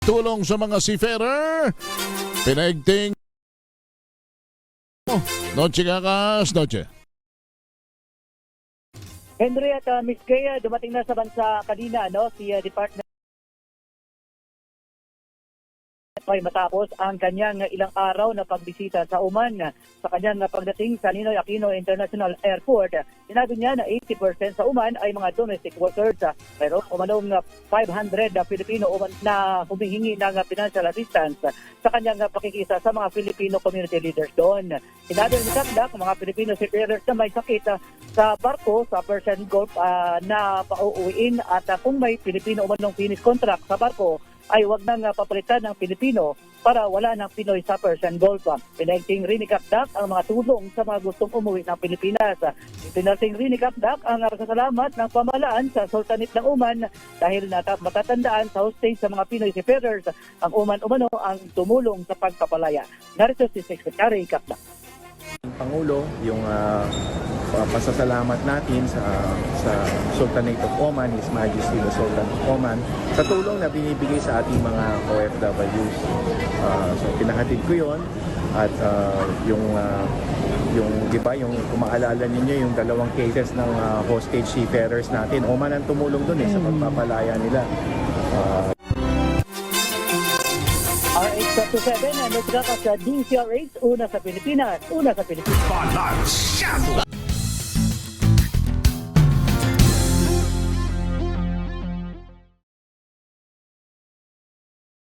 Tulong sa mga seafarer. Pinaigting. Noche kakas, noche. Henry at Miss Kaya, dumating na sa bansa kanina si Department ay matapos ang kanyang ilang araw na pagbisita sa Oman. Sa kanyang pagdating sa Ninoy Aquino International Airport, sinabi niya na 80% sa Oman ay mga domestic workers. Pero umanong 500 na Pilipino na humihingi ng financial assistance sa kanyang pakikisa sa mga Filipino community leaders doon. Sinabi ni Kakdak, mga Filipino seafarers na may sakit sa barko sa Persian Gulf na pauuwiin at kung may Pilipino umanong finish contract sa barko, ay wag nang papalitan ng Pilipino para wala ng Pinoy sa Persian Gulf. Pinaigting rin ni Kakdak ang mga tulong sa mga gustong umuwi ng Pilipinas. Ipinaigting rin ni Kakdak ang pasasalamat ng pamahalaan sa Sultanate ng Oman dahil matatandaan sa hostage sa mga Pinoy seafarers ang Oman umano ang tumulong sa pagpapalaya. Narito si Secretary Kakdak. Pangulo, yung pasasalamat natin sa Sultanate of Oman, His Majesty the Sultan of Oman, sa tulong na binibigay sa ating mga OFWs. So pinahatid ko yon at yung di ba, yung kung maalala ninyo yung dalawang cases ng hostage seafarers natin, Oman ang tumulong doon sa pagpapalaya nila. RH27, nagkaka sa DCRH, una sa Pilipinas, una sa Pilipinas.